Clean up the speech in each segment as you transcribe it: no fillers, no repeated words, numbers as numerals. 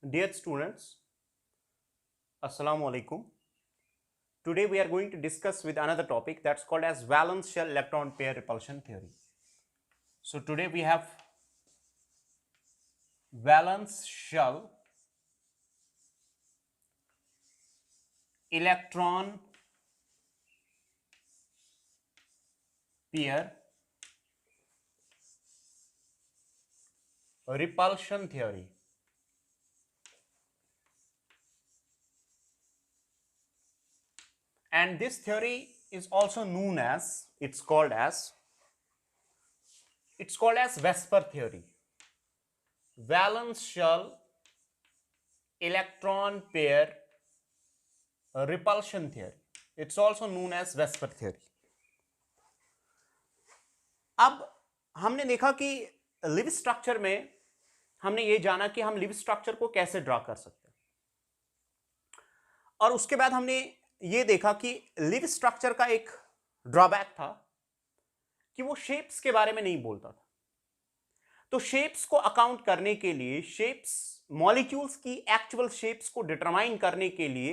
Dear students, Assalamu alaikum. Today we are going to discuss with another topic that's called as valence shell electron pair repulsion theory. So today we have valence shell electron pair repulsion theory. And this theory is also known as, it's called as Vesper theory. Valence shell electron pair repulsion theory. It's also known as Vesper theory. अब हमने देखा कि live structure में हमने ये जाना कि हम लिव स्ट्रक्चर को कैसे ड्रा कर सकते हैं, और उसके बाद हमने ये देखा कि लिव स्ट्रक्चर का एक ड्रॉबैक था कि वो शेप्स के बारे में नहीं बोलता था। तो शेप्स को अकाउंट करने के लिए, शेप्स मॉलिक्यूल्स की एक्चुअल शेप्स को डिटरमाइन करने के लिए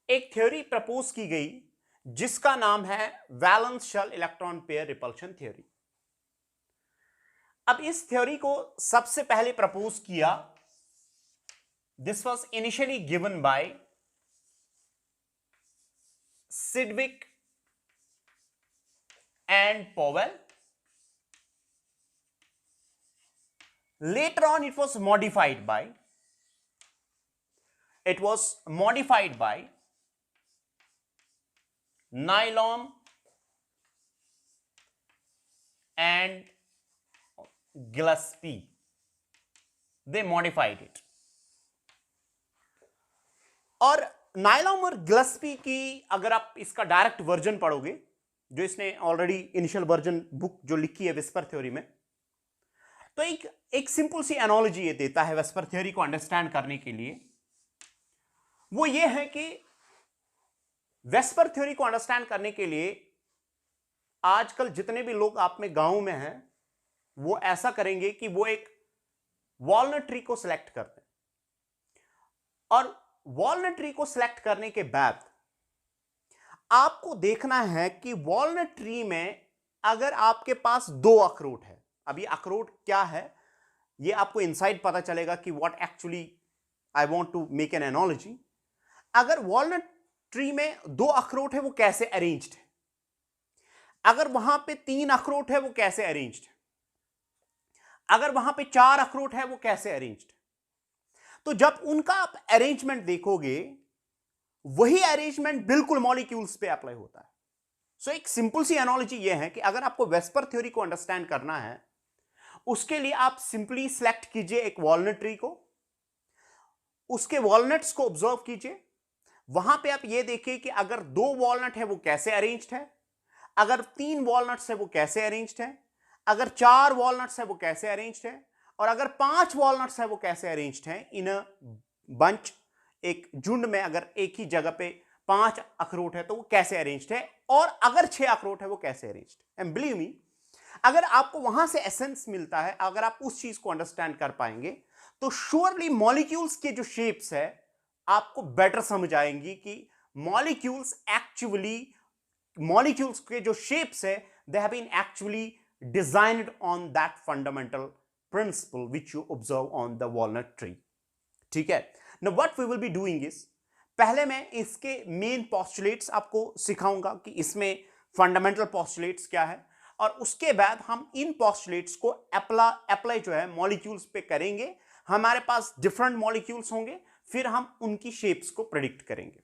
एक थ्योरी प्रपोज की गई जिसका नाम है valence shell electron pair repulsion theory. अब इस थ्योरी को सबसे पहले प्रपोज किया, this was initially given by Sidgwick and Powell. Later on it was modified by Nylom and Gillespie. They modified it. और नाइलॉम और गिलस्पी की अगर आप इसका डायरेक्ट वर्जन पढ़ोगे, जो इसने ऑलरेडी इनिशियल वर्जन बुक जो लिखी है वेस्पर थ्योरी में, तो एक सिंपल सी एनालॉजी ये देता है वेस्पर थ्योरी को अंडरस्टैंड करने के लिए। वो ये है कि वेस्पर थ्योरी को अंडरस्टैंड करने के लिए आजकल जितने भी लोग आप में गांव में हैं, वो ऐसा करेंगे कि वो एक वॉलनट ट्री को सिलेक्ट करते हैं, और वॉलनट ट्री को सिलेक्ट करने के बाद आपको देखना है कि वॉलनट ट्री में अगर आपके पास दो अखरोट है, अब ये अखरोट क्या है ये आपको इनसाइड पता चलेगा कि what actually I want to make an analogy. अगर वॉलनट ट्री में दो अखरोट है वो कैसे अरेंज्ड है, अगर वहां पे तीन अखरोट है वो कैसे अरेंज्ड है, अगर वहां पे चार अखरोट है वो कैसे अरेंज्ड है। तो जब उनका आप अरेंजमेंट देखोगे, वही अरेंजमेंट बिल्कुल मॉलिक्यूल्स पे अप्लाई होता है। सो एक सिंपल सी एनालॉजी ये है कि अगर आपको वेस्पर थ्योरी को अंडरस्टैंड करना है, उसके लिए आप सिंपली सेलेक्ट कीजिए एक वॉलनट ट्री को, उसके वॉलनट्स को ऑब्जर्व कीजिए, वहां पे आप ये देखिए कि अगर दो वॉलनट है वो कैसे अरेंज्ड है, अगर तीन वॉलनट्स है वो कैसे अरेंज्ड है, अगर चार वॉलनट्स है वो कैसे अरेंज्ड है, और अगर पांच वॉलनट्स है वो कैसे अरेंज्ड है इन अ बंच, एक झुंड में अगर एक ही जगह पे पांच अखरोट है तो वो कैसे अरेंज्ड है, और अगर छह अखरोट है वो कैसे अरेंज्ड है। एंड बिलीव मी, अगर आपको वहां से एसेंस मिलता है, अगर आप उस चीज को अंडरस्टैंड कर पाएंगे, तो श्योरली मॉलिक्यूल्स के जो शेप्स है आपको बेटर समझ आएंगी कि मॉलिक्यूल्स के जो शेप्स है they have been actually designed on that fundamental principle which you observe on the walnut tree. ठीक है, now what we will be doing is, पहले मैं इसके मेन पोस्टुलेट्स आपको सिखाऊंगा कि इसमें फंडामेंटल पोस्टुलेट्स क्या है, और उसके बाद हम इन पोस्टुलेट्स को अप्लाई जो है मॉलिक्यूल्स पे करेंगे। हमारे पास डिफरेंट मॉलिक्यूल्स होंगे, फिर हम उनकी शेप्स को प्रेडिक्ट करेंगे।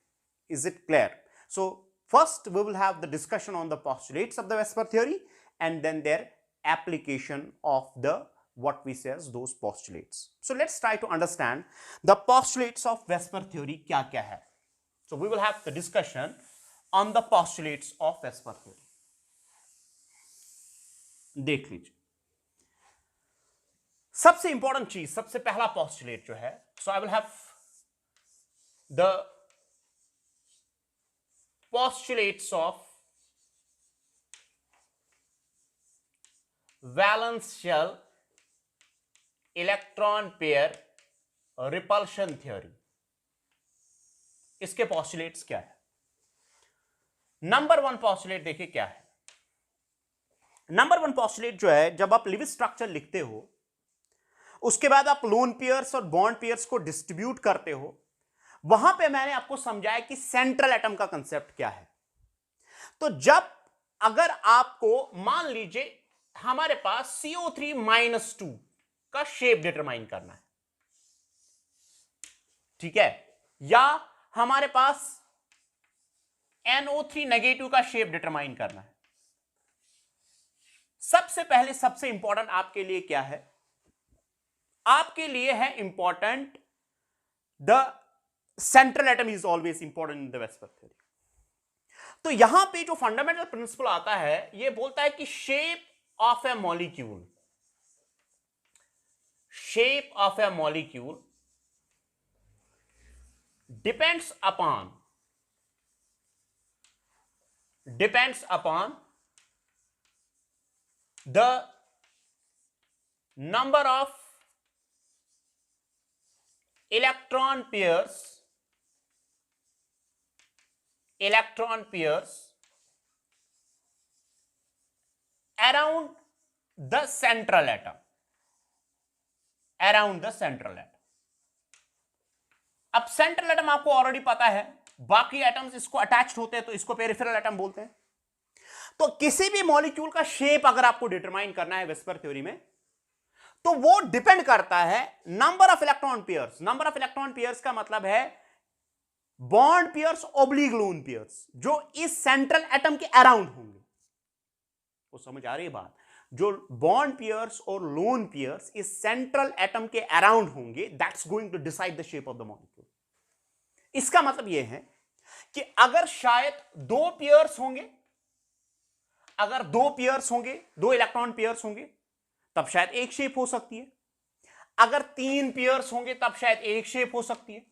Is it clear? So first we will have the discussion on the postulates of the VSEPR theory and then their application of the what we say as those postulates. So let's try to understand the postulates of Vesper theory क्या क्या है. So we will have the discussion on the postulates of Vesper theory. देख लीजिए, सबसे important चीज, सबसे पहला postulate जो है, so I will have the postulates of valence shell electron pair repulsion theory, इसके पॉस्टुलेट्स क्या है? नंबर वन पॉस्टुलेट देखिए क्या है। नंबर वन पॉस्टुलेट जो है, जब आप लिविस स्ट्रक्चर लिखते हो उसके बाद आप लोन पेयर्स और बॉन्ड पेयर्स को डिस्ट्रीब्यूट करते हो, वहां पे मैंने आपको समझाया कि सेंट्रल एटम का कंसेप्ट क्या है। तो जब अगर आपको मान लीजिए हमारे पास CO3-2 का शेप डिटरमाइन करना है, ठीक है, या हमारे पास NO3- का शेप डिटरमाइन करना है, सबसे पहले सबसे इंपॉर्टेंट आपके लिए क्या है? आपके लिए है important the central atom is always important in the VSEPR theory. तो यहां पे जो फंडामेंटल प्रिंसिपल आता है ये बोलता है कि shape of A molecule, shape of A molecule depends upon the number of electron pairs around the central atom, अब सेंट्रल एटम आपको ऑलरेडी पता है, बाकी एटम्स इसको अटैच्ड होते हैं तो इसको पेरिफेरल एटम बोलते हैं। तो किसी भी मॉलिक्यूल का शेप अगर आपको डिटरमाइन करना है वेस्पर थ्योरी में, तो वो डिपेंड करता है number of electron pairs. Number of electron pairs का मतलब है bond pairs oblique lone pairs जो इस सेंट्रल एटम के अराउंड होंगे। वो समझ आ रही है बात? जो बॉन्ड पेयर्स और लोन पेयर्स इस सेंट्रल एटम के अराउंड होंगे, that's going to decide the shape of the molecule. इसका मतलब यह है कि अगर शायद दो पेयर्स होंगे, अगर दो पेयर्स होंगे, दो इलेक्ट्रॉन पेयर्स होंगे, तब शायद एक शेप हो सकती है। अगर तीन पेयर्स होंगे तब शायद एक शेप हो सकती है।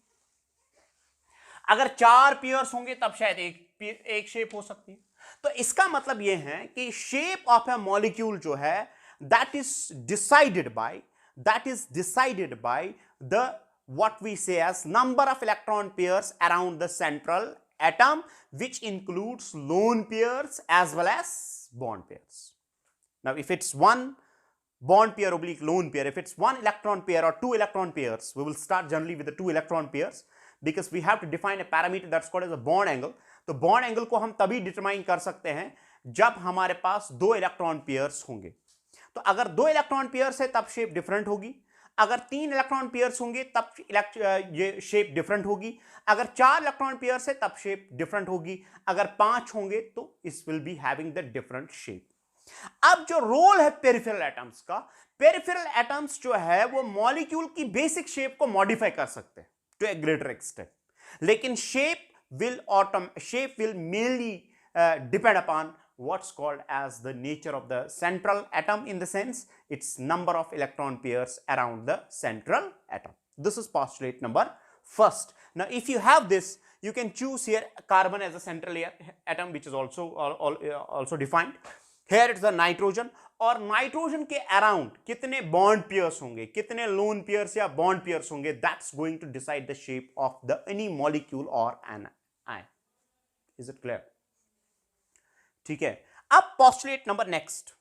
अगर चार पेयर्स होंगे तब शायद एक शेप हो सकती है। तो इसका मतलब यह है कि शेप ऑफ ए मॉलिक्यूल जो है that is decided by the what we say as number of electron pairs around the central atom, which includes lone pairs as well as bond pairs. Now if it's one bond pair oblique lone pair, if it's one electron pair or two electron pairs, we will start generally with the two electron pairs because we have to define a parameter that's called as a bond angle. तो bond angle को हम तभी determine कर सकते हैं जब हमारे पास दो इलेक्ट्रॉन पेयर्स होंगे। तो अगर दो इलेक्ट्रॉन पेयर्स है तब शेप डिफरेंट होगी, अगर तीन इलेक्ट्रॉन पेयर्स होंगे तब ये शेप डिफरेंट होगी, अगर चार इलेक्ट्रॉन पेयर्स है तब शेप डिफरेंट होगी, अगर पांच होंगे तो इस will be having the different shape. अब जो रोल है पेरिफेरल एटम्स का, पेरिफेरल एटम्स जो है वो मॉलिक्यूल की बेसिक शेप को मॉडिफाई कर सकते हैं टू ए ग्रेटर एक्सटेंट, लेकिन shape will mainly depend upon what's called as the nature of the central atom, in the sense its number of electron pairs around the central atom. This is postulate number first. Now if you have this, you can choose here carbon as a central atom, which is also defined. Here it's the nitrogen, और nitrogen के around कितने bond pairs होंगे, कितने lone pairs या bond pairs होंगे, that's going to decide the shape of the any molecule और an ion. Is it clear? ठीक है। अब पोस्टुलेट नंबर नेक्स्ट,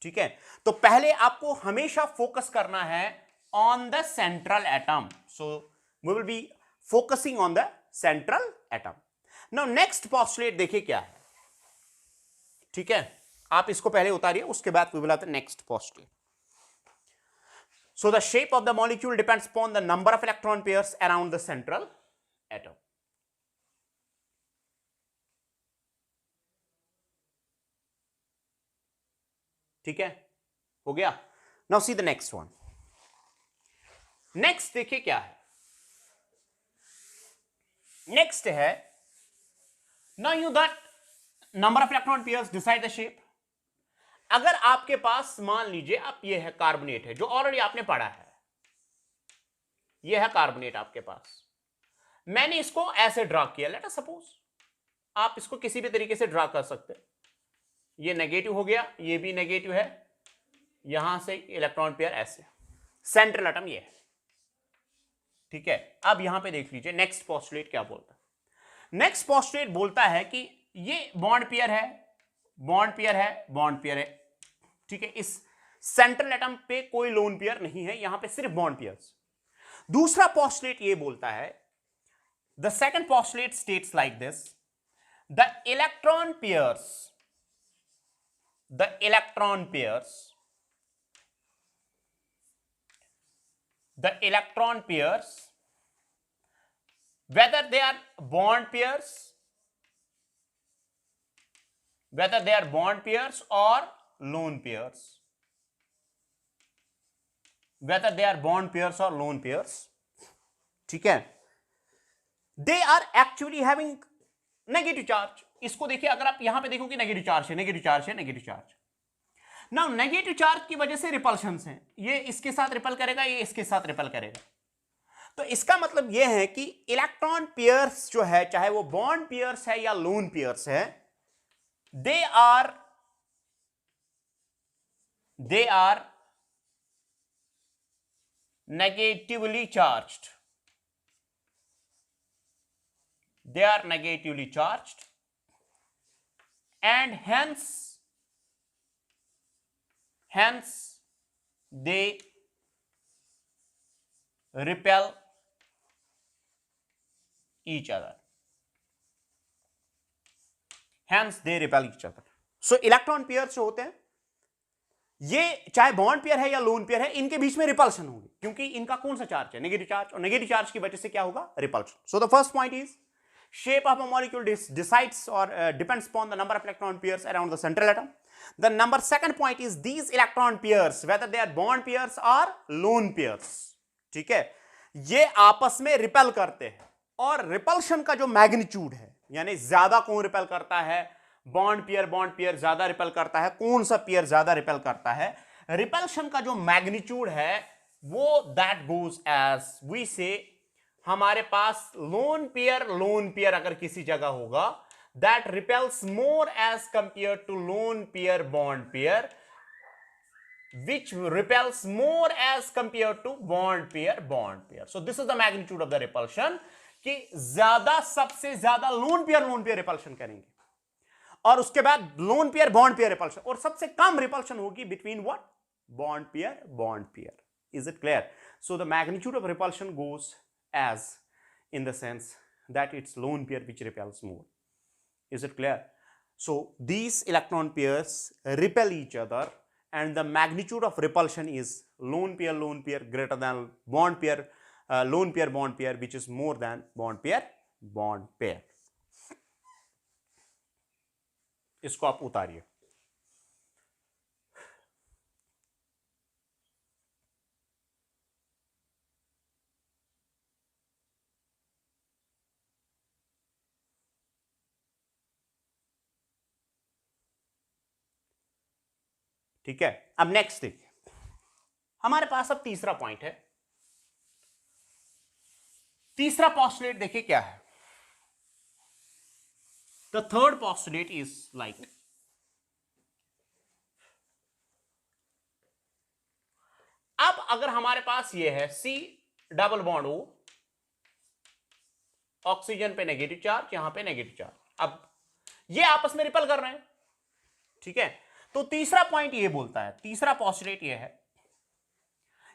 ठीक है, तो पहले आपको हमेशा फोकस करना है on the central atom, so we will be focusing on the central atom. Now next postulate देखिए क्या है, ठीक है, आप इसको पहले उतारिए, उसके बाद we will have the next postulate. So the shape of the molecule depends upon the number of electron pairs around the central atom. ठीक है, हो गया। Now see the next one. Next देखिए क्या है, नेक्स्ट है now you that number of electron pairs decide the shape. अगर आपके पास मान लीजिए आप ये है कार्बोनेट है जो ऑलरेडी आपने पढ़ा है, ये है कार्बोनेट आपके पास, मैंने इसको ऐसे ड्रा किया, लेट अस सपोज, आप इसको किसी भी तरीके से ड्रा कर सकते हैं, ये नेगेटिव हो गया, ये भी नेगेटिव है, यहां से इलेक्ट्रॉन पेयर ऐसे, सेंट्रल एटम ये है, ठीक है, अब यहां पे देख लीजिए नेक्स्ट पोस्टुलेट क्या बोलता है। नेक्स्ट पोस्टुलेट बोलता है कि ये बॉन्ड पेयर है, बॉन्ड पेयर है, बॉन्ड पेयर है, ठीक है, इस सेंट्रल एटम पे कोई लोन पेयर नहीं है, यहां पे सिर्फ बॉन्ड पेयर्स। दूसरा पोस्टुलेट ये बोलता है, the second postulate states like this, the electron pairs, the electron pairs, the electron pairs, whether they are bond pairs, whether they are bond pairs or lone pairs, whether they are bond pairs or lone pairs, ठीक है, they are actually having negative charge। इसको देखिए, अगर आप यहां पे देखोगे negative charge है, नेगेटिव चार्ज है, negative charge. Now negative charge की वजह से रिपल्शंस हैं, ये इसके साथ रिपल करेगा, ये इसके साथ रिपल करेगा। तो इसका मतलब ये है कि इलेक्ट्रॉन पेयर्स जो है, चाहे वो बॉन्ड पेयर्स है या लोन पेयर्स है, they are negatively charged, they are negatively charged and hence they repel each other, hence they repel each other। so electron pairs जो होते हैं, ये चाहे बॉन्ड पेयर है या लोन पेयर है, इनके बीच में रिपल्शन होगी, क्योंकि इनका कौन सा चार्ज है, नेगेटिव चार्ज, और नेगेटिव चार्ज की वजह से क्या होगा, repulsion. So the first point is shape of a molecule decides or depends upon the number of electron pairs around the central atom. The second point is these electron pairs, whether they are bond pairs or lone pairs, ठीक है, ये आपस में repel करते हैं, और repulsion का जो मैग्नीट्यूड है, यानी ज्यादा कौन रिपेल करता है, बॉन्ड पेयर ज्यादा रिपेल करता है, कौन सा पेयर ज्यादा रिपेल करता है, रिपल्शन का जो मैग्नीट्यूड है वो दैट गोज एज वी से, हमारे पास लोन पेयर अगर किसी जगह होगा, that repels more as compare to lone pair bond pair, which repels more as compared to bond pair। so this is the magnitude of the repulsion, कि ज्यादा, सबसे ज्यादा लोन पेयर रिपल्शन करेंगे, और उसके बाद loan pair bond pair repulsion, और सबसे कम रिपल्शन होगी between what, bond pair. Is it clear? So the magnitude of repulsion goes as in the sense that it's lone pair which repels more। is it clear? so these electron pairs repel each other and the magnitude of repulsion is lone pair greater than bond pair, lone pair bond pair, which is more than bond pair। इसको आप उतारिए। ठीक है, अब next देखिए, हमारे पास अब तीसरा point है। तीसरा पोस्टुलेट देखिए क्या है, the third postulate is like, अब अगर हमारे पास ये है C double bond O, oxygen पे नेगेटिव चार्ज, यहां पे नेगेटिव चार्ज, अब ये आपस में रिपल कर रहे हैं, ठीक है। तो तीसरा पॉइंट ये बोलता है, तीसरा पोस्टुलेट ये है,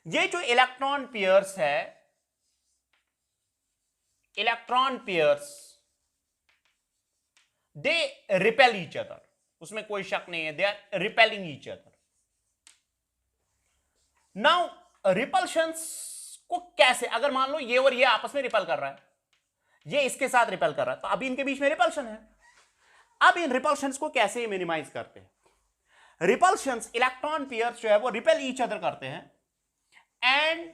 ये जो इलेक्ट्रॉन पेयर्स है, electron pairs they repel each other, उसमें कोई शक नहीं है, they are repelling each other. Now repulsions को कैसे, अगर मान लो ये और ये आपस में रिपेल कर रहा है, ये इसके साथ रिपेल कर रहा है, तो अभी इनके बीच में रिपल्शन है। अब इन रिपल्शंस को कैसे मिनिमाइज करते हैं, रिपल्शंस, इलेक्ट्रॉन पेयर्स जो है वो रिपेल ईच अदर करते हैं, and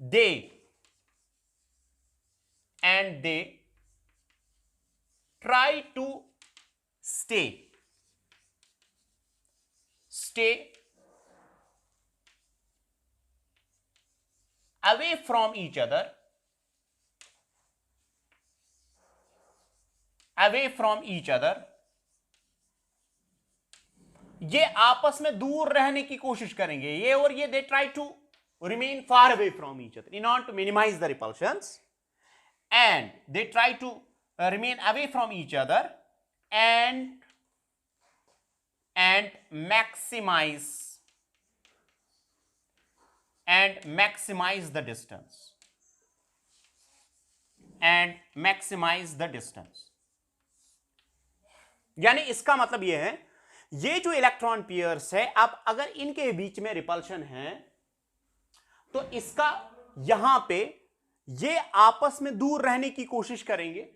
they try to stay away from each other, ये आपस में दूर रहने की कोशिश करेंगे, ये और ये, they try to remain far away from each other in order to minimize the repulsions, and they try to remain away from each other and maximize the distance, यानी इसका मतलब यह है, ये जो इलेक्ट्रॉन पेयर्स है, अब अगर इनके बीच में रिपल्शन है तो इसका यहां पे ये आपस में दूर रहने की कोशिश करेंगे,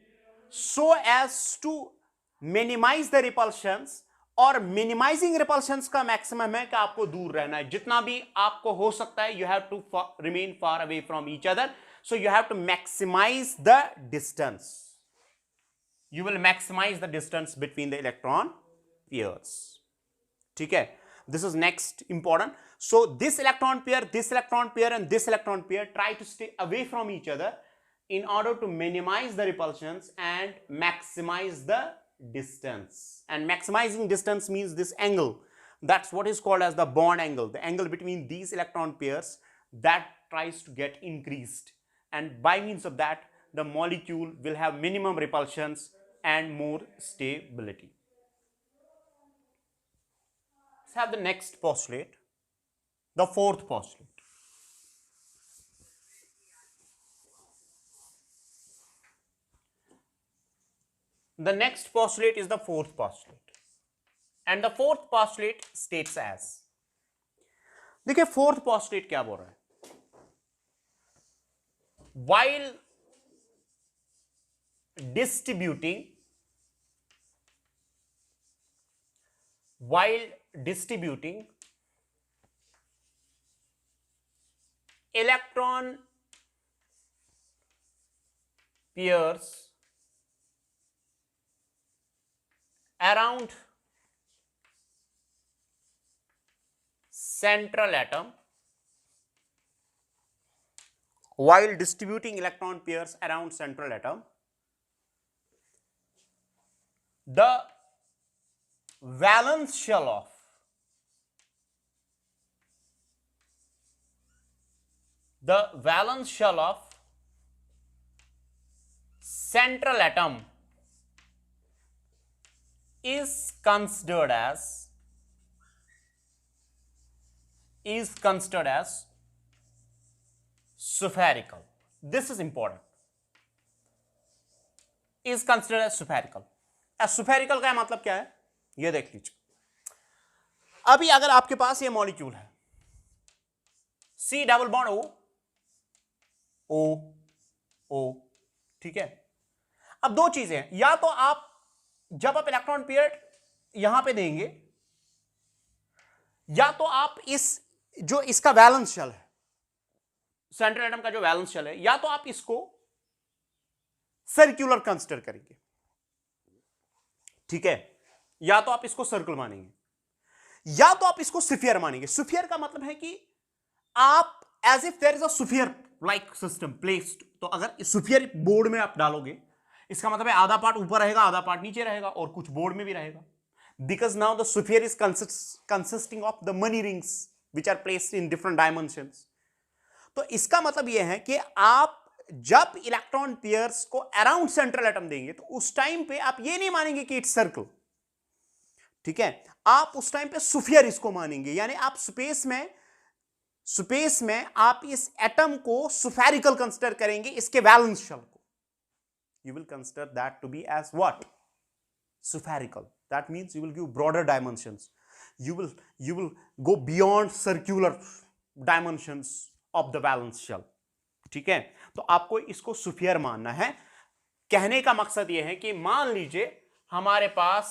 so as to minimize the repulsions, और मिनिमाइजिंग रिपल्शंस का मैक्सिमम है कि आपको दूर रहना है जितना भी आपको हो सकता है. You have to remain far away from each other, so you have to maximize the distance. You will maximize the distance between the electron pairs. ठीक है, this is next important. So this electron pair, and this electron pair try to stay away from each other in order to minimize the repulsions and maximize the distance. And maximizing distance means this angle. That's what is called as the bond angle. The angle between these electron pairs that tries to get increased. And by means of that, the molecule will have minimum repulsions and more stability. Let's have the next postulate, the fourth postulate. The next postulate is the fourth postulate, and the fourth postulate states as, देखिए fourth postulate क्या बोल रहा है, while distributing electron pairs around central atom, while distributing electron pairs around central atom, the valence shell of central atom is considered as spherical. This is important. Is considered as spherical. Spherical का मतलब क्या है, ये देख लीजिए. अभी अगर आपके पास ये मॉलिक्यूल है C डबल बॉन्ड O, ठीक है. अब दो चीजें हैं, या तो आप जब आप इलेक्ट्रॉन पेयर यहां पे देंगे, या तो आप जो इसका वैलेंस शेल है, सेंट्रल एटम का जो वैलेंस शेल है, या तो आप इसको सर्कुलर कंसीडर करेंगे, ठीक है, या तो आप इसको सर्कल मानेंगे, या तो आप इसको स्फीयर मानेंगे. स्फीयर का मतलब है कि आप as if there is a sphere like system placed, तो अगर स्फीयर बोर्ड में आप डालोगे, इसका मतलब है आधा पार्ट ऊपर रहेगा, आधा पार्ट नीचे रहेगा, और कुछ बोर्ड में भी रहेगा, because now the sphere is consisting of the many rings which are placed in different dimensions. तो इसका मतलब यह है कि आप जब इलेक्ट्रॉन पेयर्स को अराउंड सेंट्रल एटम देंगे, तो उस टाइम पे आप ये नहीं मानेंगे कि इट्स सर्कल, ठीक है, आप उस टाइम पे स्फीयर इसको मानेंगे, यानी आप स्पेस में आप इस एटम को स्फेरिकल कंसीडर करेंगे, इसके वैलेंस शेल को. You will consider that to be as what, spherical. That means you will give broader dimensions. You will go beyond circular dimensions of the valence shell. ठीक है, तो आपको इसको sphere मानना है. कहने का मकसद यह है कि मान लीजिए हमारे पास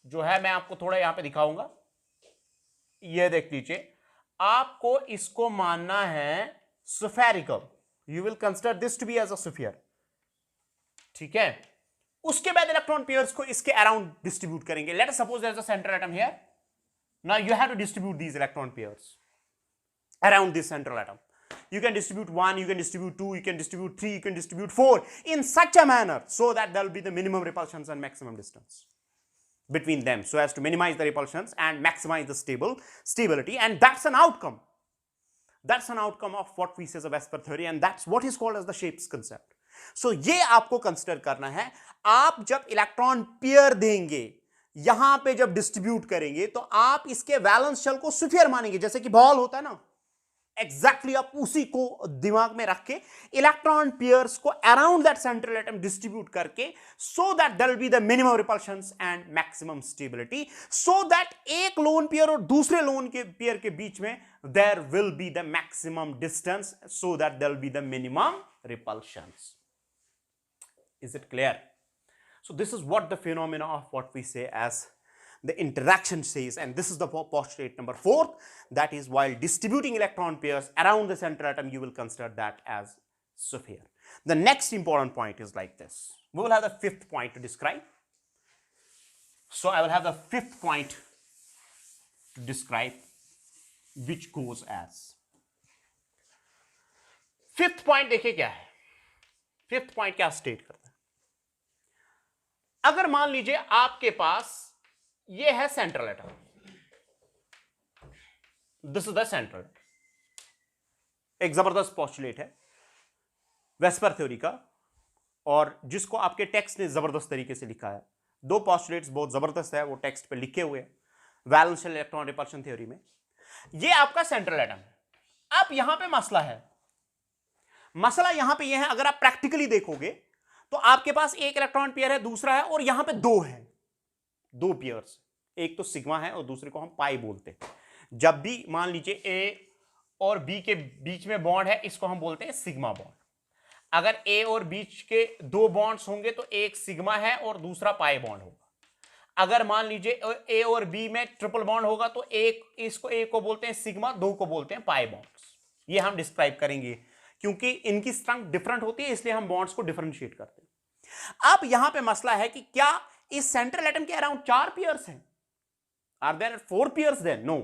जो है, मैं आपको थोड़ा यहां पे दिखाऊंगा, ये देख लीजिए, आपको इसको मानना है spherical. You will consider this to be as a sphere, ठीक है. उसके बाद इलेक्ट्रॉन पेयर्स को इसके अराउंड डिस्ट्रीब्यूट करेंगे. Let us suppose there is a central atom here. Now you have to distribute these electron pairs around this central atom. You can distribute 1, you can distribute 2, you can distribute 3, you can distribute 4 in such a manner so that there will be the minimum repulsions and maximum distance between them, so as to minimize the repulsions and maximize the stability. And that's an outcome. That's an outcome of what we say as a Vesper theory, and that's what is called as the shapes concept. So ये आपको consider करना है. आप जब electron pair देंगे, यहां पे जब डिस्ट्रीब्यूट करेंगे, तो आप इसके वैलेंस शेल को स्फीयर मानेंगे, जैसे कि बॉल होता है ना. एग्जैक्टली आप उसी को दिमाग में रख के इलेक्ट्रॉन पेयर्स को around that central atom distribute करके, so that there will be the minimum repulsions and maximum stability, so that एक लोन पेयर और दूसरे लोन के पेयर के बीच में there will be the maximum distance, so that there will be the minimum repulsions. Is it clear? So this is what the phenomena of what we say as the interaction says, and this is the postulate number 4, that is, while distributing electron pairs around the central atom, you will consider that as sphere. The next important point is like this. We will have the fifth point to describe. So I will have the fifth point to describe, which goes as. Fifth point देखिए क्या है. Fifth point क्या state करता है. अगर मान लीजिए आपके पास ये है central atom, this is the central. एक जबरदस्त पोस्टुलेट है वेस्पर थ्योरी का, और जिसको आपके टेक्स्ट ने जबरदस्त तरीके से लिखा है. दो पोस्टुलेट्स बहुत जबरदस्त है, वो टेक्स्ट पे लिखे हुए हैं valence shell electron repulsion theory में. ये आपका सेंट्रल एटम है. अब यहां पे मसला है. मसला यहां पे ये है, अगर आप प्रैक्टिकली देखोगे तो आपके पास एक इलेक्ट्रॉन पेयर है, दूसरा है, और यहां पे दो है, दो पेयर्स. एक तो सिग्मा है और दूसरे को हम पाई बोलते हैं. जब भी मान लीजिए ए और बी के बीच में बॉन्ड है, इसको हम बोलते हैं सिग्मा बॉन्ड. अगर ए और बीच के दो बॉन्ड्स होंगे तो एक सिग्मा है और दूसरा पाई बॉन्ड होगा. अगर मान लीजिए ए और बी में ट्रिपल बॉन्ड होगा तो एक, इसको ए को बोलते हैं सिग्मा, दो को बोलते हैं पाई बॉन्ड्स. ये हम डिस्क्राइब करेंगे क्योंकि इनकी स्ट्रेंथ डिफरेंट होती है, इसलिए हम बॉन्ड्स को डिफरेंशिएट करते हैं. अब यहां पे मसला है कि क्या इस सेंट्रल एटम के अराउंड 4 पेयर्स हैं? Are there 4 pairs there? No.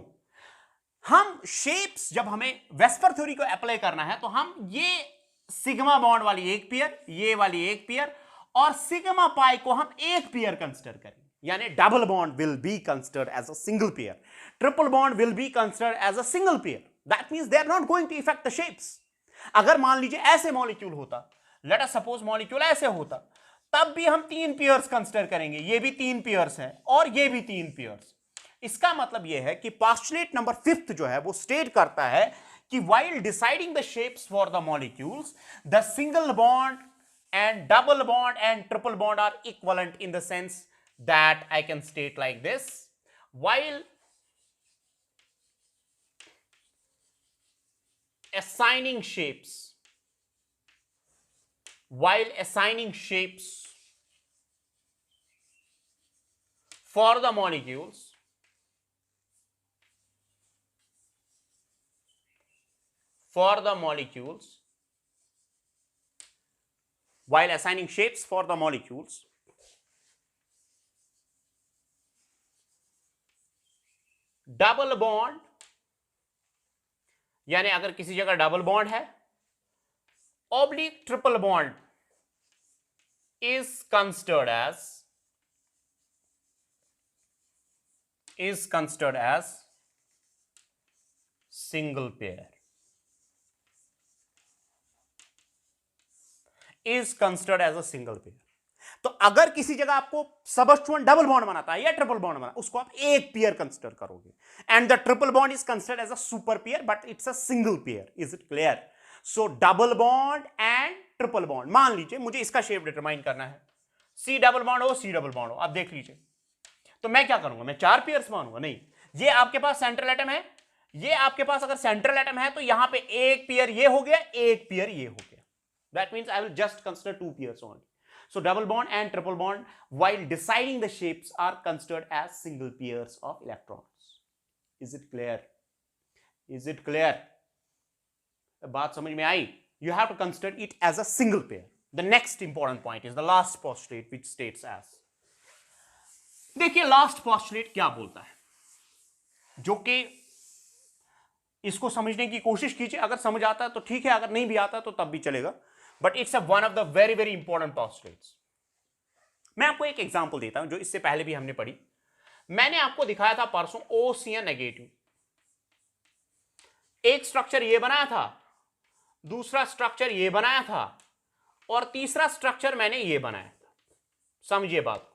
हम शेप्स, जब हमें वेस्पर थ्योरी को अप्लाई करना है, तो हम ये सिग्मा बॉन्ड वाली एक पेयर, ये वाली एक पेयर, और सिग्मा पाई को हम एक पेयर कंसिडर करेंगे. यानी double bond will be considered as a single pair, triple bond will be considered as a single pair. That means they are not going to effect the shapes. अगर मान लीजिए ऐसे molecule होता, late us suppose molecule ऐसे होता, तब भी हम 3 पेयर्स कंसिडर करेंगे. ये भी 3 पेयर्स हैं और ये भी 3 पेयर्स. इसका मतलब यह है कि पोस्टुलेट नंबर 5 जो है वो स्टेट करता है कि while deciding the shapes for the molecules, the single bond and double bond and triple bond are equivalent in the sense that I can state like this: while assigning shapes for the molecules, while assigning shapes for the molecules, double bond, यानी अगर किसी जगह double bond है, oblique triple bond is considered as single pair, is considered as a single pair. तो अगर किसी जगह आपको सबस्टिट्यूएंट डबल बॉन्ड बनाता है या ट्रिपल बॉन्ड बनाता है, उसको आप एक पेयर कंसिडर करोगे. And the triple bond is considered as a super pair, but it's a single pair. Is it clear? So double bond and triple bond. मान लीजिए मुझे इसका शेप डिटरमाइन करना है, सी डबल बॉन्ड हो, C double bond हो. आप देख लीजिए, तो मैं क्या करूंगा? मैं 4 पेयर्स मानूंगा? नहीं. ये आपके पास सेंट्रल एटम है, ये आपके पास अगर सेंट्रल एटम है तो यहां पे एक पेयर ये हो गया, एक पेयर ये हो गया. That means I will just consider 2 pairs only. So double bond and triple bond, while deciding the shapes, are considered as single pairs of electrons. Is it clear? Is it clear? बात समझ में आई? You have to consider it as a single pair. The next important point is the last postulate, which states as. देखिए last postulate क्या बोलता है, जो कि इसको समझने की कोशिश कीजिए. अगर समझ आता है तो ठीक है, अगर नहीं भी आता तो तब भी चलेगा. But it's one of the very very important postulates. मैं आपको एक एग्जांपल देता हूं जो इससे पहले भी हमने पढ़ी. मैंने आपको दिखाया था परसों OCN नेगेटिव. एक स्ट्रक्चर ये बनाया था, दूसरा स्ट्रक्चर ये बनाया था, और तीसरा स्ट्रक्चर मैंने ये बनाया था। समझिए बात।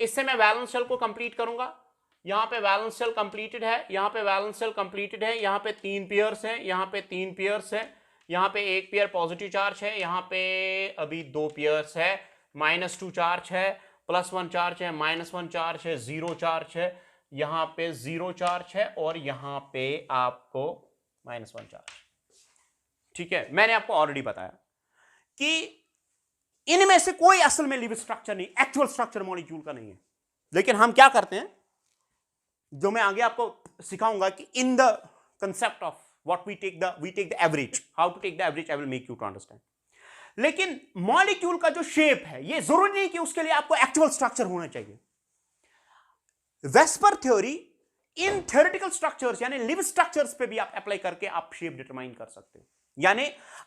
इससे मैं वैलेंस शेल को कंप्लीट करूंगा। यहां पे वैलेंस शेल कंप्लीटेड है, यहां पे वैलेंस शेल कंप्लीटेड है, यहां पे 3 पेयर्स हैं, यहां पे 3 पेयर्स हैं, यहां पे एक पेयर पॉजिटिव चार्ज है, यहां पे अभी 2 पेयर्स है, -2 चार्ज है, +1 चार्ज है, -1 चार्ज है, 0 चार्ज है, यहां पे 0 चार्ज है, और यहां पे आपको -1 चार्ज। ठीक है, मैंने आपको ऑलरेडी बताया कि इनमें से कोई असल में लिविंग स्ट्रक्चर नहीं, एक्चुअल स्ट्रक्चर मॉलिक्यूल का नहीं है। लेकिन हम क्या करते हैं, जो मैं आगे आपको सिखाऊंगा कि in the concept of what we take the average, how to take the average, I will make you to understand. लेकिन मॉलिक्यूल का जो शेप है, ये जरूरी नहीं कि उसके लिए आपको एक्चुअल स्ट्रक्चर होना चाहिए। वेस्पर थ्योरी इन थ्योरेटिकल स्ट्रक्चर्स यानी लिव स्ट्रक्चर्स पे भी आप अप्लाई करके आप शेप डिटरमाइन कर सकते हो। यानी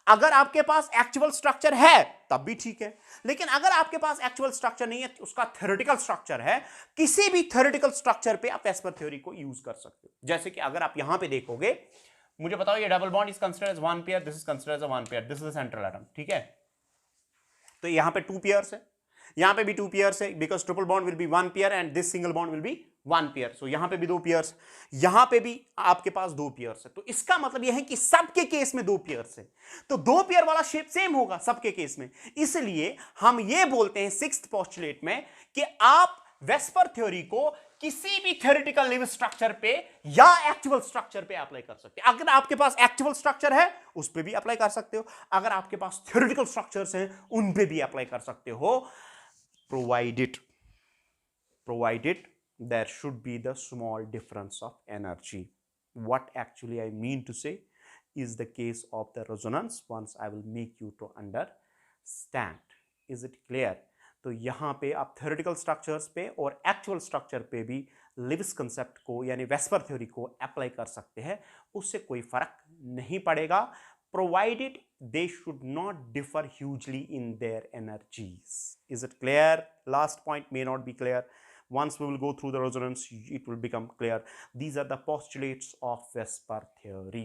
अगर आपके पास एक्चुअल स्ट्रक्चर है तब भी ठीक है, लेकिन अगर आपके पास एक्चुअल स्ट्रक्चर नहीं है, उसका थ्योरेटिकल स्ट्रक्चर है, किसी भी थ्योरेटिकल स्ट्रक्चर पे आप वेस्पर थ्योरी को यूज कर सकते हो। जैसे कि अगर आप यहां पे देखोगे, मुझे बताओ ये double bond is considered as 1 pair, this is considered as 1 pair, this is the central atom. ठीक है, तो यहां पे 2 पेयर्स है, यहां पे भी 2 पेयर्स है, because triple bond will be 1 pair and this single bond will be 1 pair. So यहां पे भी 2 पेयर्स, यहां पे भी आपके पास 2 पेयर्स है। तो इसका मतलब यह है कि सबके केस में 2 पेयर्स है, तो 2 पेयर वाला शेप सेम होगा सबके केस में। इसलिए हम ये बोलते हैं सिक्स्थ पोस्टुलेट में कि आप वेस्पर थ्योरी को किसी भी थ्योरेटिकल लिव स्ट्रक्चर पे या एक्चुअल स्ट्रक्चर पे अप्लाई कर सकते हैं। अगर आपके पास एक्चुअल स्ट्रक्चर है उस पे भी अप्लाई कर सकते हो, अगर आपके पास थ्योरेटिकल स्ट्रक्चर्स हैं उन पे भी अप्लाई कर सकते हो, provided there should be the small difference of energy. What actually I mean to say is the case of the resonance. Once I will make you to understand. Is it clear? तो यहाँ पे आप theoretical structures पे और actual structure पे भी Lewis concept को यानी वेस्पर थ्योरी को अप्लाई कर सकते हैं, उससे कोई फर्क नहीं पड़ेगा, provided they should not differ hugely in their energies. Is it clear? Last point may not be clear. Once we will go through the resonance, it will become clear. These are the postulates of Vesper theory.